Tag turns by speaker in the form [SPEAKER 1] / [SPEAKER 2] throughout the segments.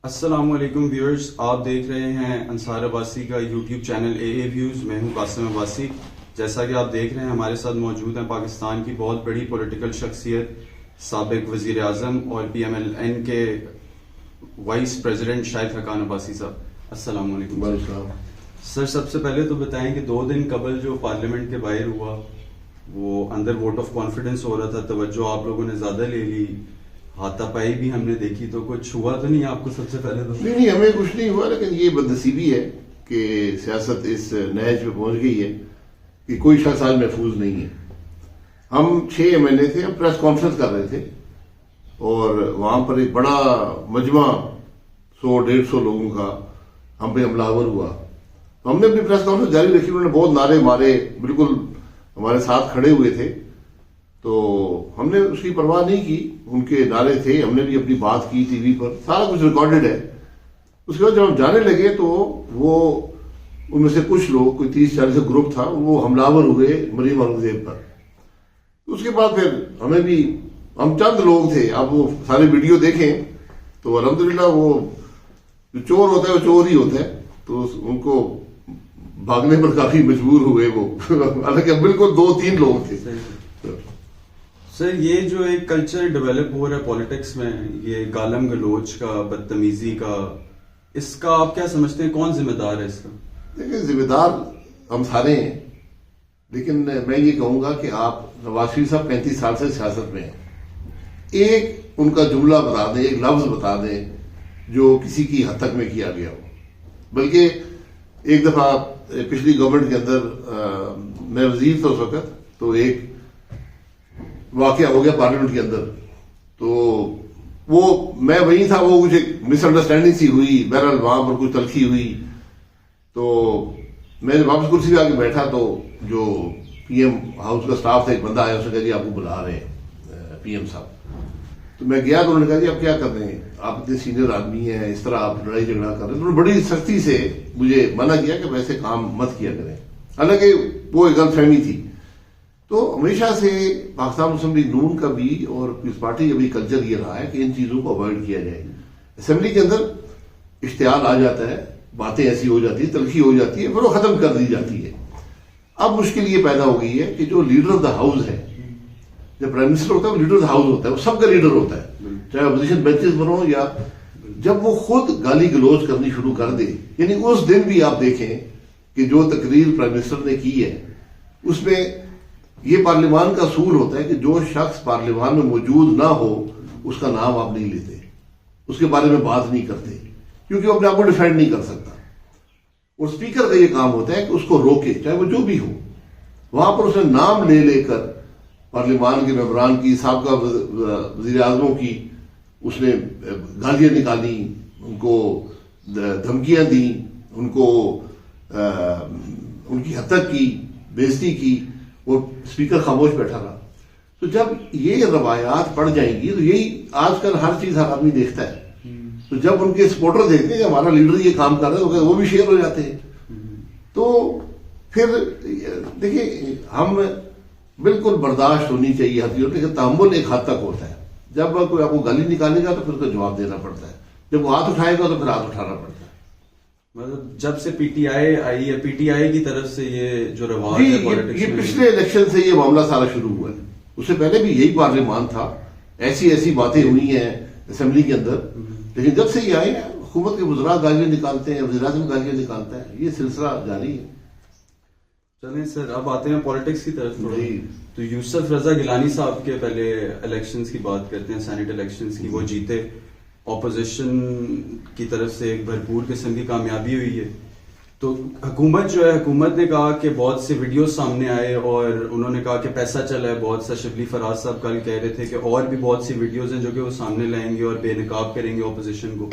[SPEAKER 1] السلام علیکم ویورز، آپ دیکھ رہے ہیں انصار عباسی کا یوٹیوب چینل اے اے ویوز. میں ہوں قاسم عباسی. جیسا کہ آپ دیکھ رہے ہیں ہمارے ساتھ موجود ہیں پاکستان کی بہت بڑی پولیٹیکل شخصیت، سابق وزیر اعظم اور پی ایم ایل این کے وائس پریزیڈنٹ شاہد حقان عباسی صاحب. السلام علیکم. سر سب سے پہلے تو بتائیں کہ 2 دن قبل جو پارلیمنٹ کے باہر ہوا وہ اندر ووٹ آف کانفیڈنس ہو رہا تھا، توجہ آپ لوگوں نے زیادہ لے لی، ہاتھا پائی بھی ہم نے دیکھی، تو کچھ ہوا تو نہیں آپ کو؟ سب سے پہلے تو
[SPEAKER 2] نہیں ہمیں کچھ نہیں ہوا، لیکن یہ بدنصیبی ہے کہ سیاست اس نہج پہ پہنچ گئی ہے کہ کوئی شخص آج محفوظ نہیں ہے. ہم 6 MLA تھے، ہم پریس کانفرنس کر رہے تھے اور وہاں پر ایک بڑا مجمع 100-150 لوگوں کا ہم پہ حملہ آور ہوا. تو ہم نے اپنی پریس کانفرنس جاری رکھی، انہوں نے بہت نعرے مارے، بالکل ہمارے ساتھ کھڑے ہوئے تھے. تو ہم نے اس کی پرواہ نہیں کی، ان کے نعرے تھے، ہم نے بھی اپنی بات کی ٹی وی پر، سارا کچھ ریکارڈڈ ہے. اس کے بعد جب ہم جانے لگے تو وہ ان میں سے کچھ لوگ، کوئی 30-40 گروپ تھا، وہ حملہ آور ہوئے مریم اورنگزیب پر. اس کے بعد پھر ہمیں بھی، ہم چند لوگ تھے، اب وہ سارے ویڈیو دیکھیں تو الحمدللہ وہ جو چور ہوتا ہے وہ چور ہی ہوتا ہے، تو ان کو بھاگنے پر کافی مجبور ہوئے وہ حالانکہ بالکل 2-3 لوگ تھے.
[SPEAKER 1] سر یہ جو ایک کلچر ڈیولپ ہو رہا ہے پالیٹکس میں، یہ گالم گلوچ کا، بدتمیزی کا، اس کا آپ کیا سمجھتے ہیں؟ کون ذمہ دار ہے اس کا؟
[SPEAKER 2] دیکھیں ذمہ دار ہم سارے ہیں، لیکن میں یہ کہوں گا کہ آپ نواز شریف صاحب 35 سال سے سیاست میں ہیں، ایک ان کا جملہ بتا دیں، ایک لفظ بتا دیں جو کسی کی حد تک میں کیا گیا ہو. بلکہ ایک دفعہ پچھلی گورنمنٹ کے اندر میں وزیر تھا اس وقت، تو ایک واقعہ ہو گیا پارلیمنٹ کے اندر، تو وہ میں وہیں تھا، وہ کچھ مس انڈرسٹینڈنگ سی ہوئی، بہرحال وہاں پر کچھ تلخی ہوئی. تو میں واپس کرسی پہ آ کے بیٹھا تو جو پی ایم ہاؤس کا سٹاف تھا، ایک بندہ آیا، اس نے کہا جی آپ کو بلا رہے ہیں پی ایم صاحب. تو میں گیا تو انہوں نے کہا جی آپ کیا کر رہے ہیں، آپ اتنے سینئر آدمی ہیں، اس طرح آپ لڑائی جھگڑا کر رہے ہیں. تو انہوں نے بڑی سختی سے مجھے منع کیا کہ ویسے کام مت کیا کریں، حالانکہ وہ ایک غلط فہمی تھی. تو ہمیشہ سے پاکستان مسلم لیگ نون کا بھی اور پیپلز پارٹی کا بھی کلچر یہ رہا ہے کہ ان چیزوں کو اوائڈ کیا جائے. اسمبلی کے اندر اشتعال آ جاتا ہے، باتیں ایسی ہو جاتی ہیں، تلخی ہو جاتی ہے، پھر وہ ختم کر دی جاتی ہے. اب مشکل یہ پیدا ہو گئی ہے کہ جو لیڈر آف دا ہاؤس ہے، جب پرائم منسٹر ہوتا ہے وہ لیڈر آف دا ہاؤس ہوتا ہے، وہ سب کا لیڈر ہوتا ہے، چاہے اپوزیشن بینچز بنو یا، جب وہ خود گالی گلوچ کرنی شروع کر دے، یعنی اس دن بھی آپ دیکھیں کہ جو تقریر پرائم منسٹر نے کی ہے اس میں یہ پارلیمان کا اصول ہوتا ہے کہ جو شخص پارلیمان میں موجود نہ ہو اس کا نام آپ نہیں لیتے، اس کے بارے میں بات نہیں کرتے، کیونکہ وہ اپنے آپ کو ڈیفینڈ نہیں کر سکتا. اور اسپیکر کا یہ کام ہوتا ہے کہ اس کو روکے، چاہے وہ جو بھی ہو. وہاں پر اس نے نام لے لے کر پارلیمان کے ممبران کی، سابقہ وزیر اعظموں کی اس نے گالیاں نکالی، ان کو دھمکیاں دیں، ان کو ان کی حد تک کی بےزتی کی، اور اسپیکر خاموش بیٹھا رہا. تو جب یہ روایات پڑ جائیں گی تو یہی آج کل ہر چیز ہر آدمی دیکھتا ہے. تو جب ان کے سپورٹر دیکھتے ہیں کہ ہمارا لیڈر یہ کام کر رہا ہے تو وہ بھی شیئر ہو جاتے ہیں. تو پھر دیکھیں ہم بالکل برداشت ہونی چاہیے حد، لیکن تحمل ایک حد تک ہوتا ہے. جب کوئی آپ کو گالی نکالے گا تو پھر اس کا جواب دینا پڑتا ہے، جب وہ ہاتھ اٹھائے گا تو پھر ہاتھ اٹھانا پڑتا ہے.
[SPEAKER 1] مطلب جب سے پی ٹی آئی آئی ہے، پی ٹی آئی کی طرف سے یہ جو رواج ہے پالیٹکس
[SPEAKER 2] یہ
[SPEAKER 1] میں،
[SPEAKER 2] پچھلے الیکشن سے یہ معاملہ سارا شروع ہوا ہے. اس سے پہلے بھی یہی پارلیمان تھا، ایسی باتیں ہوئی ہیں اسمبلی کے اندر، لیکن جب سے یہ آئے ہیں حکومت کے وزراء گالیاں نکالتے ہیں، وزیر اعظم گالیاں نکالتا ہے، یہ سلسلہ جاری ہے.
[SPEAKER 1] چلیں سر اب آتے ہیں پالیٹکس کی طرف. تو یوسف رضا گیلانی صاحب کے پہلے الیکشنز کی بات کرتے ہیں، سینیٹ الیکشنز کی. وہ جیتے، اپوزیشن کی طرف سے ایک بھرپور قسم کی کامیابی ہوئی ہے. تو حکومت جو ہے، حکومت نے کہا کہ بہت سے ویڈیوز سامنے آئے اور انہوں نے کہا کہ پیسہ چلا ہے بہت سا. شبلی فراز صاحب کل کہہ رہے تھے کہ اور بھی بہت سی ویڈیوز ہیں جو کہ وہ سامنے لائیں گے اور بے نقاب کریں گے اپوزیشن کو.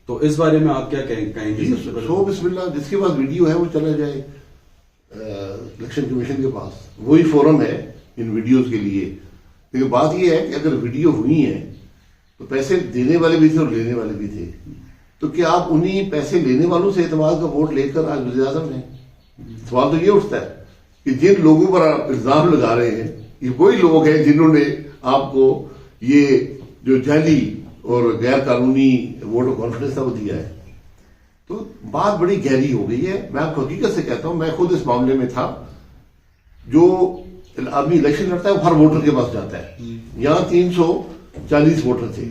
[SPEAKER 1] تو اس بارے میں آپ کیا کہیں گے؟
[SPEAKER 2] سو بسم اللہ، جس کے پاس ویڈیو ہے وہ چلا جائے الیکشن کمیشن کے پاس، وہی فورم ہے ان ویڈیوز کے لیے. لیکن بات یہ ہے کہ اگر ویڈیو ہوئی ہیں تو پیسے دینے والے بھی تھے اور لینے والے بھی تھے، تو کیا آپ انہی پیسے لینے والوں سے اعتماد کا ووٹ لے کر آج وزیر اعظم ہیں؟ سوال تو یہ اٹھتا ہے کہ جن لوگوں پر آپ الزام لگا رہے ہیں یہ وہی لوگ ہیں جنہوں نے آپ کو یہ جو جعلی اور غیر قانونی ووٹ آف کانفیڈنس تھا وہ دیا ہے. تو بات بڑی گہری ہو گئی ہے. میں آپ کو حقیقت سے کہتا ہوں, میں خود اس معاملے میں تھا. جو آدمی الیکشن لڑتا ہے وہ ہر ووٹر کے پاس جاتا ہے. یہاں 340 ووٹر تھے.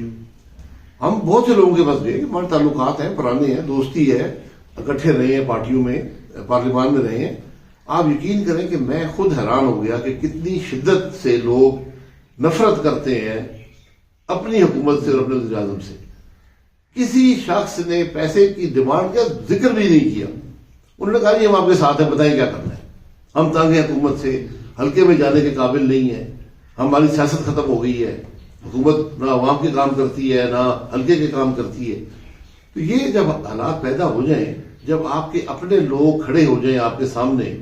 [SPEAKER 2] ہم بہت سے لوگوں کے پاس گئے, ہمارے تعلقات ہیں, پرانے ہیں, دوستی ہے, اکٹھے رہے ہیں, پارٹیوں میں, پارلیمان میں رہے ہیں. آپ یقین کریں کہ میں خود حیران ہو گیا کہ کتنی شدت سے لوگ نفرت کرتے ہیں اپنی حکومت سے اور اپنے وزیر اعظم سے. کسی شخص نے پیسے کی ڈیمانڈ کا ذکر بھی نہیں کیا. انہوں نے کہا جی ہم آپ کے ساتھ ہیں, بتائیں کیا کرنا ہے. ہم تنگ ہیں حکومت سے, حلقے میں جانے کے قابل نہیں ہیں, ہماری سیاست ختم ہو گئی ہے, حکومت نہ عوام کے کام کرتی ہے نہ حلقے کے کام کرتی ہے. تو یہ جب حالات پیدا ہو جائیں, جب آپ کے اپنے لوگ کھڑے ہو جائیں آپ کے سامنے,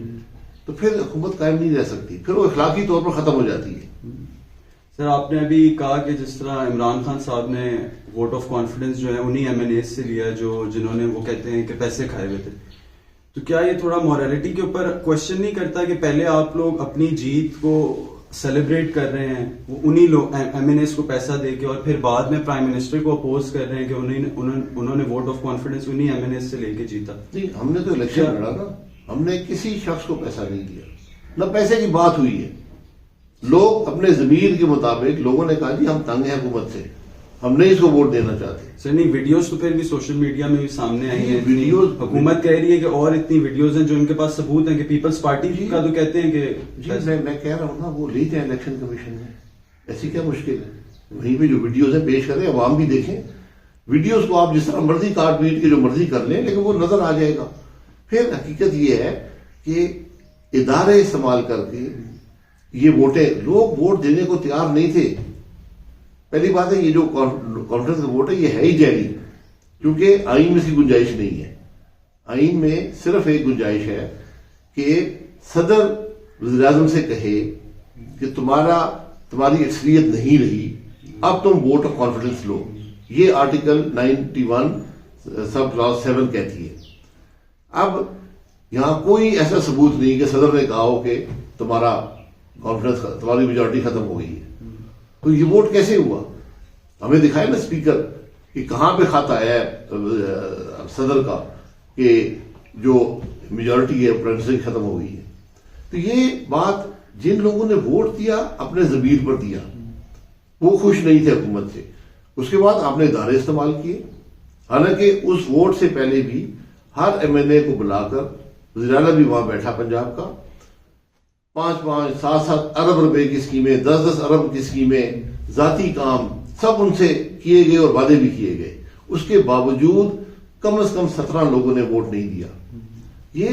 [SPEAKER 2] تو پھر حکومت قائم نہیں رہ سکتی, پھر وہ اخلاقی طور پر ختم ہو جاتی ہے.
[SPEAKER 1] سر آپ نے ابھی کہا کہ جس طرح عمران خان صاحب نے ووٹ آف کانفیڈنس جو ہے انہی ایم این ایز سے لیا جنہوں نے وہ کہتے ہیں کہ پیسے کھائے ہوئے تھے. تو کیا یہ تھوڑا مورالٹی کے اوپر کوشچن نہیں کرتا کہ پہلے آپ لوگ اپنی جیت کو سیلیبریٹ کر رہے ہیں وہ انہی لوگ ایم این ایز کو پیسہ دے کے, اور پھر بعد میں پرائم منسٹر کو اپوز کر رہے ہیں کہ انہوں نے ووٹ آف کانفیڈنس انہی ایم این ایز سے لے کے جیتا.
[SPEAKER 2] نہیں, ہم نے تو الیکشن لڑا نا, ہم نے کسی شخص کو پیسہ نہیں دیا, نہ پیسے کی بات ہوئی ہے. لوگ اپنے ضمیر کے مطابق لوگوں نے کہا جی ہم تنگ ہیں حکومت سے, ہم نہیں اس کو ووٹ دینا چاہتے.
[SPEAKER 1] سر نہیں, ویڈیوز تو پھر بھی سوشل میڈیا میں بھی سامنے آئی ہیں.
[SPEAKER 2] ویڈیوز
[SPEAKER 1] حکومت کہہ رہی ہے کہ اور اتنی ویڈیوز ہیں جو ان کے پاس ثبوت ہیں کہ پیپلز پارٹی کا تو کہتے ہیں کہ
[SPEAKER 2] جی میں کہہ رہا ہوں نا, وہ لے جائیں الیکشن کمیشن میں, ایسی کیا مشکل ہے. وہیں پہ جو ویڈیوز ہیں پیش کریں, عوام بھی دیکھیں. ویڈیوز کو آپ جس طرح مرضی کاٹ پیٹ کے جو مرضی کر لیں, لیکن وہ نظر آ جائے گا. پھر حقیقت یہ ہے کہ ادارے استعمال کر کے یہ ووٹیں, لوگ ووٹ دینے کو تیار نہیں تھے. پہلی بات ہے یہ جو کانفرنس کا ووٹ ہے یہ ہے ہی جعلی, کیونکہ آئین میں اس کی گنجائش نہیں ہے. آئین میں صرف ایک گنجائش ہے کہ صدر وزیر اعظم سے کہے کہ تمہاری اکثریت نہیں رہی, اب تم ووٹ آف کانفیڈنس لو. یہ آرٹیکل 91 سب کلاس 7 کہتی ہے. اب یہاں کوئی ایسا ثبوت نہیں کہ صدر نے کہا ہو کہ تمہاری میجورٹی ختم ہو گئی ہے. تو یہ ووٹ کیسے ہوا؟ ہمیں دکھائے نا اسپیکر کہ کہاں پہ خط آیا ہے صدر کا کہ جو میجورٹی ہے پریزیڈنسی ختم ہو گئی ہے. تو یہ بات جن لوگوں نے ووٹ دیا اپنے ضمیر پر دیا, وہ خوش نہیں تھے حکومت سے. اس کے بعد آپ نے ادارے استعمال کیے, حالانکہ اس ووٹ سے پہلے بھی ہر ایم این اے کو بلا کر, وزیر اعلیٰ بھی وہاں بیٹھا پنجاب کا, 5-5 7-7 ارب روپے کی اسکیمیں, 10-10 ارب کی اسکیمیں, ذاتی کام سب ان سے کیے گئے اور وعدے بھی کیے گئے. اس کے باوجود کم از کم 17 لوگوں نے ووٹ نہیں دیا. یہ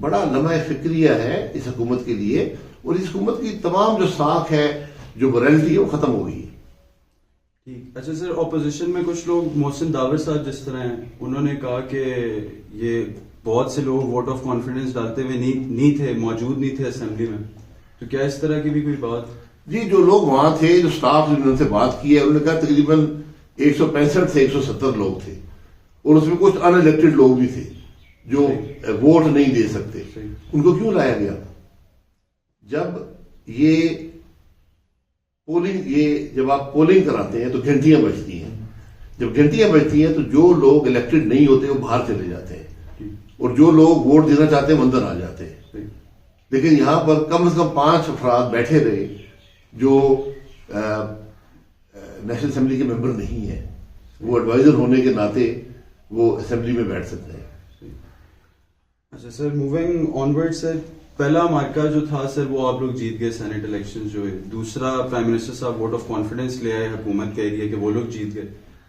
[SPEAKER 2] بڑا لمحہ فکریہ ہے اس حکومت کے لیے, اور اس حکومت کی تمام جو ساکھ ہے, جو موریلٹی ہے, وہ ختم ہو گئی ہے.
[SPEAKER 1] ٹھیک. اچھا سر, اپوزیشن میں کچھ لوگ, محسن داور صاحب جس طرح ہیں, انہوں نے کہا کہ یہ بہت سے لوگ ووٹ آف کانفیڈنس ڈالتے ہوئے نہیں تھے, موجود نہیں تھے اسمبلی میں. تو کیا اس طرح کی بھی کوئی بات؟
[SPEAKER 2] جی, جو لوگ وہاں تھے, جو سٹاف جنہوں نے سے بات کی ہے, انہوں نے کہا تقریباً 165 سے 170 لوگ تھے, اور اس میں کچھ ان الیکٹڈ لوگ بھی تھے جو ووٹ نہیں دے سکتے. ان کو کیوں لایا گیا؟ جب آپ پولنگ کراتے ہیں تو گھنٹیاں بجتی ہیں. جب گھنٹیاں بجتی ہیں تو جو لوگ الیکٹڈ نہیں ہوتے وہ باہر چلے جاتے ہیں, اور جو لوگ ووٹ دینا چاہتے ہیں وہ اندر آ جاتے ہیں. لیکن یہاں پر کم از کم 5 افراد بیٹھے رہے جو نیشنل اسمبلی کے ممبر نہیں ہیں. وہ ایڈوائزر ہونے کے ناطے وہ اسمبلی میں بیٹھ سکتے ہیں.
[SPEAKER 1] اچھا سر, موونگ آن ورڈ سر, پہلا مارکا جو تھا سر وہ آپ لوگ جیت گئے سینٹ الیکشن جو ہے. دوسرا پرائم منسٹر صاحب ووٹ آف کانفیڈنس لے آئے, حکومت کہہ رہی ہے کہ وہ لوگ جیت گئے.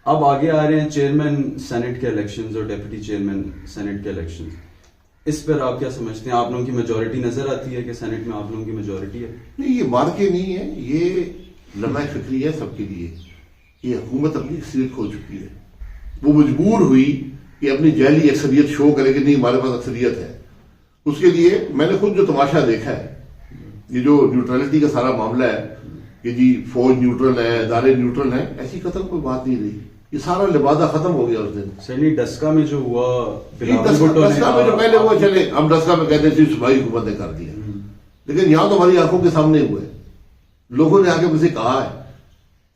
[SPEAKER 1] اب آگے آ رہے ہیں چیئرمین سینٹ کے الیکشنز اور ڈپٹی چیئرمین سینٹ کے الیکشنز. اس پر آپ کیا سمجھتے ہیں؟ آپ لوگوں کی میجورٹی نظر آتی ہے کہ سینٹ میں آپ لوگوں کی میجورٹی ہے؟
[SPEAKER 2] نہیں, یہ مارکے نہیں ہے, یہ لمحہ فکری ہے سب کے لیے. یہ حکومت اپنی اکثریت کھو چکی ہے. وہ مجبور ہوئی کہ اپنی جعلی اکثریت شو کرے کہ نہیں ہمارے پاس اکثریت ہے. اس کے لیے میں نے خود جو تماشا دیکھا ہے, یہ جو نیوٹرلٹی کا سارا معاملہ ہے کہ جی فوج نیوٹرل ہے, ادارے نیوٹرل ہیں, ایسی قتل کوئی بات نہیں رہی. یہ سارا لبادہ ختم ہو گیا اس دن.
[SPEAKER 1] سر ڈسکا میں جو ہوا,
[SPEAKER 2] ڈسکا میں جو پہلے ہوا, چلے ہم ڈسکا میں کہتے تھے صوبائی حکومت نے کر دیا, لیکن یہاں تو ہماری آنکھوں کے سامنے ہوئے. لوگوں نے آگے مجھے کہا ہے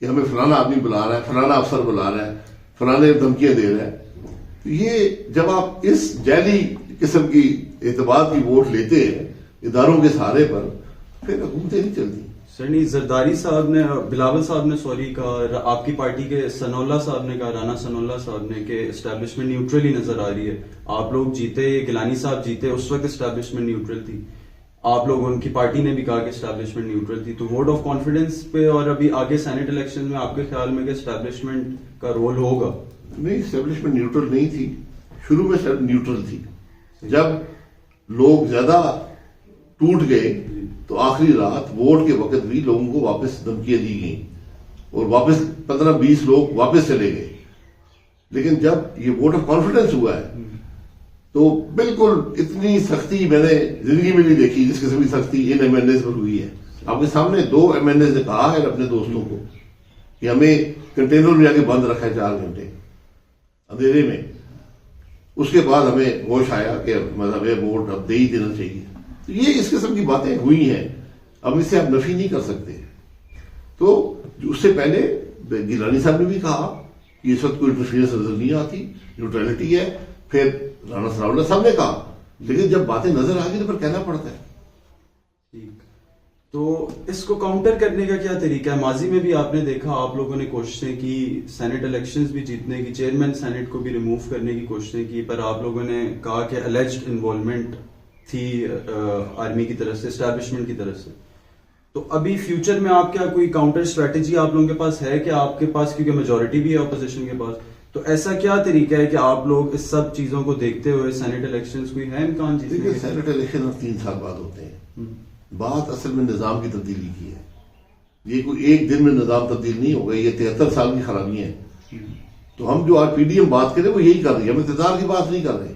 [SPEAKER 2] کہ ہمیں فلانا آدمی بلا رہا ہے، فلانا افسر بلا رہا ہے، فلانے دھمکیاں دے رہا ہے. تو یہ جب آپ اس جعلی قسم کی اعتبار کی ووٹ لیتے ہیں اداروں کے سہارے پر، پھر حکومتیں نہیں چلتی.
[SPEAKER 1] سر نہیں، زرداری صاحب نے، بلاول صاحب نے سوری کہا، آپ کی پارٹی کے ثناء اللہ صاحب نے کہا، رانا ثناء اللہ صاحب نے، کہ اسٹیبلشمنٹ نیوٹرل ہی نظر آ رہی ہے. آپ لوگ جیتے، گیلانی صاحب جیتے، اس وقت اسٹیبلشمنٹ نیوٹرل تھی. آپ لوگ، ان کی پارٹی نے بھی کہا کہ اسٹیبلشمنٹ نیوٹرل تھی. تو ووٹ آف کانفیڈنس پہ اور ابھی آگے سینٹ الیکشن میں آپ کے خیال میں کہ اسٹیبلشمنٹ کا رول ہوگا؟
[SPEAKER 2] نہیں، اسٹیبلشمنٹ نیوٹرل نہیں تھی. شروع میں نیوٹرل تھی. جب لوگ زیادہ ٹوٹ گئے تو آخری رات ووٹ کے وقت بھی لوگوں کو واپس دھمکیاں دی گئیں اور واپس 15-20 لوگ واپس چلے گئے. لیکن جب یہ ووٹ آف کانفیڈنس ہوا ہے تو بالکل اتنی سختی میں نے زندگی میں نہیں دیکھی جس قسم کی سختی ان ایم این ایز پر ہوئی ہے. آپ کے سامنے 2 ایم این ایز نے کہا ہے اپنے دوستوں کو کہ ہمیں کنٹینر میں جا کے بند رکھا ہے 4 گھنٹے اندھیرے میں. اس کے بعد ہمیں ہوش آیا کہ مطلب ووٹ اب دے ہی دینا چاہیے. تو یہ اس قسم کی باتیں ہوئی ہیں، اب اس سے آپ نفی نہیں کر سکتے. تو اس سے پہلے گیلانی صاحب نے بھی کہا کہ اس وقت کوئی انٹرفیئرنس نظر نہیں آتی، نیوٹرلٹی ہے. پھر رانا ثناء اللہ صاحب نے کہا. لیکن جب باتیں نظر آ گئی تو پھر کہنا پڑتا ہے.
[SPEAKER 1] ٹھیک، تو اس کو کاؤنٹر کرنے کا کیا طریقہ ہے؟ ماضی میں بھی آپ نے دیکھا، آپ لوگوں نے کوششیں کی سینٹ الیکشنز بھی جیتنے کی، چیئرمین سینٹ کو بھی ریموو کرنے کی کوششیں کی، پر آپ لوگوں نے کہا کہ الیجڈ انوالومنٹ تھی آرمی کی طرف سے، اسٹیبلشمنٹ کی طرف سے. تو ابھی فیوچر میں آپ کیا کوئی کاؤنٹر اسٹریٹجی آپ لوگوں کے پاس ہے کہ آپ کے پاس، کیونکہ میجورٹی بھی ہے اپوزیشن کے پاس، تو ایسا کیا طریقہ ہے کہ آپ لوگ اس سب چیزوں کو دیکھتے ہوئے سینٹ الیکشنز کوئی ہے امکان جیتنے
[SPEAKER 2] دیکھیے،
[SPEAKER 1] کا؟
[SPEAKER 2] سینٹ الیکشن 3 سال بعد ہوتے ہیں. بات اصل میں نظام کی تبدیلی کی ہے. یہ کوئی ایک دن میں نظام تبدیل نہیں ہوگا، یہ 73 سال کی خرابیاں ہیں. تو ہم جو آر پی ڈی ایم بات کریں وہ یہی کر رہی ہے، ہم اقتدار کی بات نہیں کر رہے.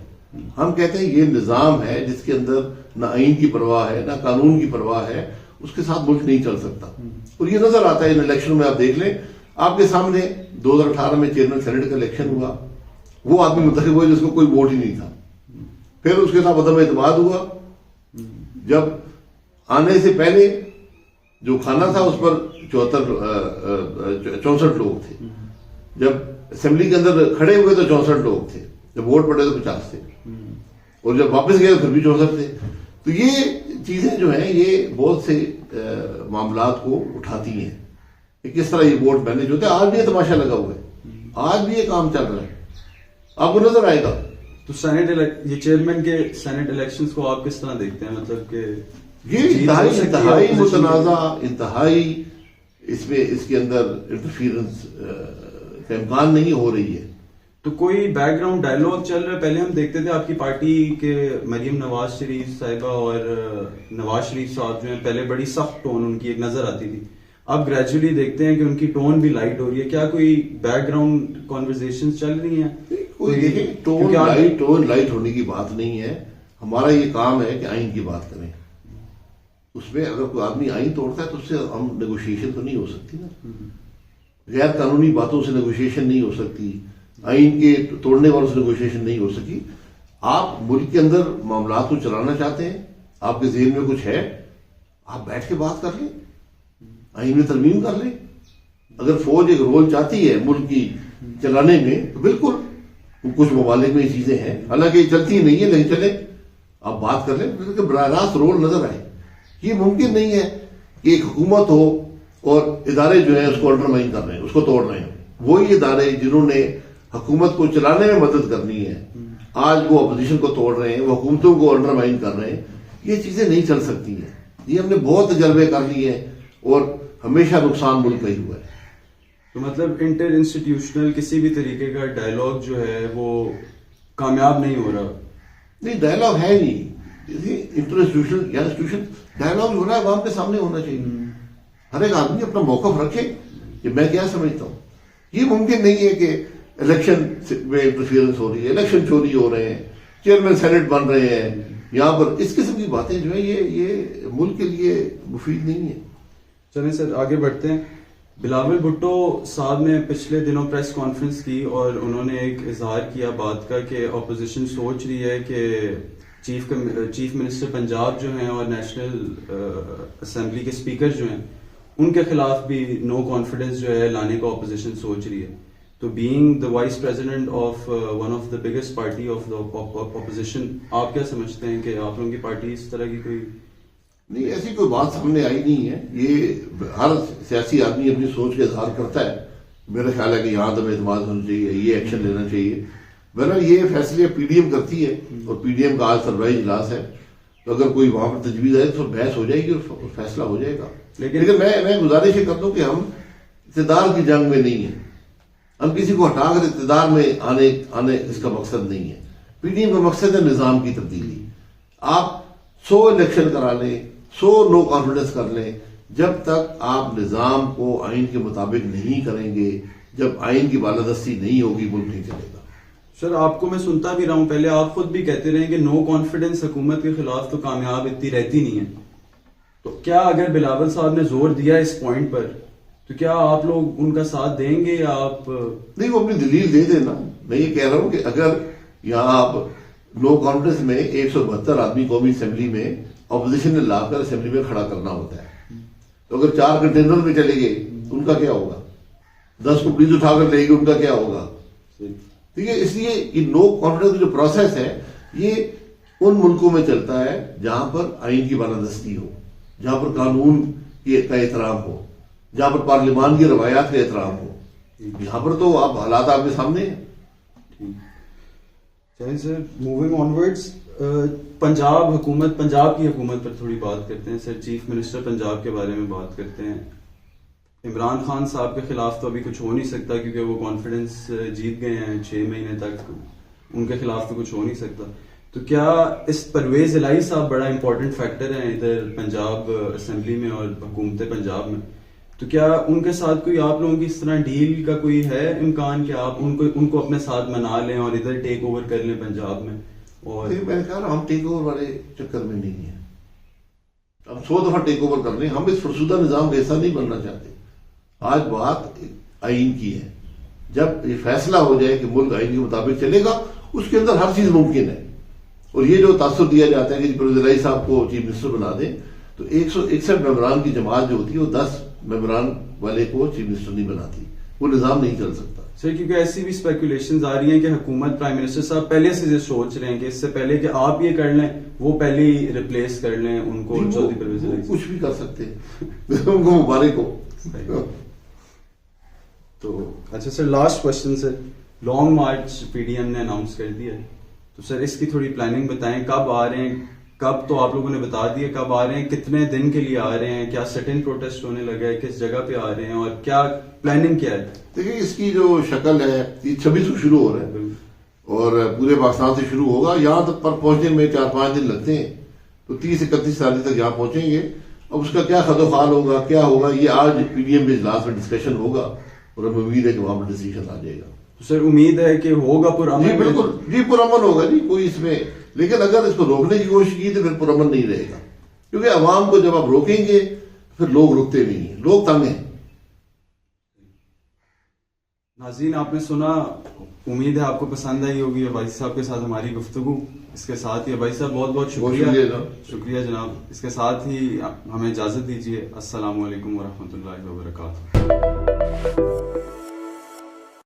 [SPEAKER 2] ہم کہتے ہیں یہ نظام ہے جس کے اندر نہ آئین کی پرواہ ہے نہ قانون کی پرواہ ہے، اس کے ساتھ ملک نہیں چل سکتا. اور یہ نظر آتا ہے ان الیکشن میں. آپ دیکھ لیں، آپ کے سامنے 2018 میں چیئرمین سینٹ کا الیکشن ہوا، وہ آدمی منتخب ہوئے جس کو کوئی ووٹ ہی نہیں تھا. پھر اس کے ساتھ عدم اعتماد ہوا. جب آنے سے پہلے جو کھانا تھا اس پر 64 لوگ تھے. جب اسمبلی کے اندر کھڑے ہوئے تو 64 لوگ تھے، جب ووٹ پڑے تو 50 تھے، اور جب واپس گئے تو پھر بھی 64 تھے. تو یہ چیزیں جو ہیں یہ بہت سے معاملات کو اٹھاتی ہیں کہ کس طرح یہ ووٹ مینج ہوتے ہیں. آج بھی یہ تماشا لگا ہوا ہے، آج بھی یہ کام چل رہا ہے، آپ کو نظر آئے گا.
[SPEAKER 1] تو یہ چیئرمین کے سینٹ الیکشنز کو آپ کس طرح دیکھتے ہیں؟ مطلب کہ
[SPEAKER 2] یہ انتہائی متنازع، انتہائی اس کے اندر انٹرفیئرنس کا امکان نہیں ہو رہی ہے.
[SPEAKER 1] تو کوئی بیک گراؤنڈ ڈائلاگ چل رہا ہے؟ پہلے ہم دیکھتے تھے آپ کی پارٹی کے مریم نواز شریف صاحبہ اور نواز شریف صاحب جو ہیں، پہلے بڑی سخت ٹون ان کی ایک نظر آتی تھی. اب گریجولی دیکھتے ہیں کہ ان کی ٹون بھی لائٹ ہو رہی ہے. کیا کوئی بیک گراؤنڈ کنورسیشنز چل رہی ہیں؟
[SPEAKER 2] کوئی دیکھیں، ٹون لائٹ ہونے کی بات نہیں ہے. ہمارا یہ کام ہے کہ آئین کی بات کریں. اس میں اگر کوئی آدمی آئین توڑتا ہے تو اس سے ہم نیگوشیشن تو نہیں ہو سکتی نا. غیر قانونی باتوں سے نیگوشیشن نہیں ہو سکتی، آئین کے توڑنے والوں سے نیگوشیشن نہیں ہو سکی. آپ ملک کے اندر معاملات کو چلانا چاہتے ہیں، آپ کے ذہن میں کچھ ہے، آپ بیٹھ کے بات کر لیں، آئین میں ترمیم کر لیں. اگر فوج ایک رول چاہتی ہے ملک کی چلانے میں تو بالکل، کچھ ممالک میں یہ چیزیں ہیں، حالانکہ یہ چلتی ہی نہیں ہے، لیکن چلے آپ بات کر لیں کہ براہ راست رول نظر آئے. یہ ممکن نہیں ہے کہ ایک حکومت ہو اور ادارے جو ہیں اس کو انڈرمائن کر رہے ہیں، اس کو توڑ رہے ہیں. وہی ادارے جنہوں نے حکومت کو چلانے میں مدد کرنی ہے، آج وہ اپوزیشن کو توڑ رہے ہیں، وہ حکومتوں کو انڈرمائن کر رہے ہیں. یہ چیزیں نہیں چل سکتی ہیں. یہ ہم نے بہت تجربے کر لیے ہیں اور ہمیشہ نقصان ملک کا ہی ہوا ہے.
[SPEAKER 1] تو مطلب انٹر انسٹیٹیوشنل کسی بھی طریقے کا ڈائلاگ جو ہے وہ کامیاب نہیں ہو رہا؟
[SPEAKER 2] نہیں، ڈائلاگ ہے نہیں. انٹر انسٹیٹیوشنل یا انسٹیٹیوشن ڈائلاگ جو ہے عوام کے سامنے ہونا چاہیے. ہر ایک آدمی اپنا موقف رکھے کہ میں کیا سمجھتا ہوں. یہ ممکن نہیں ہے کہ الیکشن میں انٹرفیئرنس ہو رہی ہے، الیکشن چوری ہو رہے ہیں، چیئرمین سینٹ بن رہے ہیں یہاں پر. اس قسم کی باتیں جو ہیں یہ ملک کے لیے مفید نہیں ہے.
[SPEAKER 1] چلیں سر آگے بڑھتے ہیں. بلاول بھٹو صاحب نے پچھلے دنوں پریس کانفرنس کی اور انہوں نے ایک اظہار کیا بات کا کہ اپوزیشن سوچ رہی ہے کہ چیف منسٹر پنجاب جو ہیں اور نیشنل اسمبلی کے اسپیکر جو ہیں ان کے خلاف بھی نو کانفیڈنس جو ہے لانے کا اپوزیشن سوچ رہی ہے. تو being the vice president of one of the biggest party of the opposition, آپ کیا سمجھتے ہیں کہ آپ لوگوں کی پارٹی اس طرح کی کوئی
[SPEAKER 2] نہیں, ایسی کوئی بات سامنے آئی نہیں ہے. یہ ہر سیاسی آدمی اپنی سوچ کا اظہار کرتا ہے. میرا خیال ہے کہ یہاں تو اعتماد ہونا چاہیے, یہ ایکشن لینا چاہیے. بہرحال یہ فیصلے پی ڈی ایم کرتی ہے اور پی ڈی ایم کا آج سربراہی اجلاس ہے, تو اگر کوئی وہاں پر تجویز آئے تو بحث ہو جائے گی اور فیصلہ ہو جائے گا. لیکن میں گزارش یہ کرتا ہوں کہ ہم اقتدار کی جنگ میں نہیں ہیں. ہم کسی کو ہٹا کر اقتدار میں آنے اس کا مقصد نہیں ہے. پی ڈی ایم کا مقصد ہے نظام کی تبدیلی. آپ 100 الیکشن کرا لیں, 100 نو کانفیڈنس کر لیں, جب تک آپ نظام کو آئین کے مطابق نہیں کریں گے, جب آئین کی بالادستی نہیں ہوگی, ملک نہیں چلے گا.
[SPEAKER 1] سر آپ کو میں سنتا بھی رہا ہوں, پہلے آپ خود بھی کہتے رہے کہ نو کانفیڈنس حکومت کے خلاف تو کامیاب اتنی رہتی نہیں ہے. تو کیا اگر بلاول صاحب نے زور دیا اس پوائنٹ پر تو کیا آپ لوگ ان کا ساتھ دیں گے یا آپ
[SPEAKER 2] نہیں, وہ اپنی دلیل دے دینا. میں یہ کہہ رہا ہوں کہ اگر یہاں آپ نو کانفیڈنس میں 172 آدمی قومی اسمبلی میں اپوزیشن نے لا کر اسمبلی میں کھڑا کرنا ہوتا ہے, تو اگر 4 کنٹینر میں چلے گئے ان کا کیا ہوگا؟ 10 کو پولیس اٹھا کر لے گی, ان کا کیا ہوگا؟ ٹھیک ہے. اس لیے یہ نو کانفیڈنس جو پروسیس ہے یہ ان ملکوں میں چلتا ہے جہاں پر آئین کی بالادستی ہو, جہاں پر قانون کا احترام ہو, جہاں پر پارلیمان کی روایات کا احترام ہو. یہاں پر تو آپ حالات آپ کے سامنے ہیں.
[SPEAKER 1] سر موونگ آنورڈز, پنجاب کی حکومت پر تھوڑی بات کرتے ہیں. سر چیف منسٹر پنجاب کے بارے میں بات کرتے ہیں. عمران خان صاحب کے خلاف تو ابھی کچھ ہو نہیں سکتا کیونکہ وہ کانفیڈنس جیت گئے ہیں 6 مہینے تک, ان کے خلاف تو کچھ ہو نہیں سکتا. تو کیا اس پرویز الہی صاحب بڑا امپورٹنٹ فیکٹر ہیں ادھر پنجاب اسمبلی میں اور حکومت پنجاب میں, تو کیا ان کے ساتھ کوئی آپ لوگوں کی اس طرح ڈیل کا کوئی ہے امکان کہ آپ ان کو اپنے ساتھ منا لیں اور ادھر ٹیک اوور کر لیں پنجاب میں؟ اور
[SPEAKER 2] میں کہہ رہا ہوں ہم ٹیک اوور والے چکر میں نہیں ہیں. ہم 100 دفعہ ٹیک اوور کر لیں, ہم اس فرسودہ نظام کا حصہ نہیں بننا چاہتے. آج بات آئین کی ہے. جب یہ فیصلہ ہو جائے کہ ملک آئین کے مطابق چلے گا, اس کے اندر ہر چیز ممکن ہے. اور یہ جو تاثر دیا جاتا ہے کہ پرویز الہی صاحب کو چیف منسٹر بنا دیں, تو 161 ممبران کی جماعت جو ہوتی ہے وہ 10 ممبران والے کو چیف منسٹر نہیں بناتی. وہ نظام نہیں چل سکتا.
[SPEAKER 1] سر کیونکہ ایسی بھی اسپیکولیشنز آ رہی ہیں کہ حکومت پرائم منسٹر صاحب پہلے سے سوچ رہے ہیں کہ اس سے پہلے کہ آپ یہ کر لیں وہ پہلے ہی ریپلیس کر لیں ان کو.
[SPEAKER 2] کچھ بھی کر سکتے ہیں, ان کو مبارک ہو.
[SPEAKER 1] تو اچھا sir, last question sir, long march P D M نے اناؤنس کر دیا ہے, تو سر اس کی تھوڑی پلاننگ بتائیں. کب آ رہے ہیں, کب تو آپ لوگوں نے بتا دیا, کب آ رہے ہیں, کتنے دن کے لیے آ رہے ہیں, کیا سٹ ان پروٹیسٹ ہونے لگا ہے, کس جگہ پہ آ رہے ہیں, اور کیا پلاننگ کیا ہے؟
[SPEAKER 2] دیکھیں اس کی جو شکل ہے یہ 26 کو شروع ہو رہا ہے اور پورے پاکستان سے شروع ہوگا. یہاں تک پر پہنچنے میں 4-5 دن لگتے ہیں, تو 30-31 تاریخ تک یہاں پہنچیں گے. اب اس کا کیا خد و خال ہوگا, کیا ہوگا, یہ آج پی ڈی ایم کے اجلاس میں ڈسکشن ہوگا اور ہمیں امید ہے کہ وہاں پر ڈیسیژن آ جائے گا.
[SPEAKER 1] سر امید ہے کہ ہوگا پرامن؟
[SPEAKER 2] جی بالکل, جی پرامن ہوگا جی, کوئی اس میں. لیکن اگر اس کو روکنے کی کوشش کی تو پھر پرامن نہیں رہے گا, کیونکہ عوام کو جب آپ روکیں گے پھر لوگ رکتے نہیں ہیں, لوگ تنگ ہیں.
[SPEAKER 1] ناظرین آپ نے سنا, امید ہے آپ کو پسند آئی ہوگی عباسی صاحب کے ساتھ ہماری گفتگو. اس کے ساتھ ہی عباسی صاحب بہت بہت شکریہ جناب. اس کے ساتھ ہی ہمیں اجازت دیجیے. السلام علیکم ورحمۃ اللہ وبرکاتہ.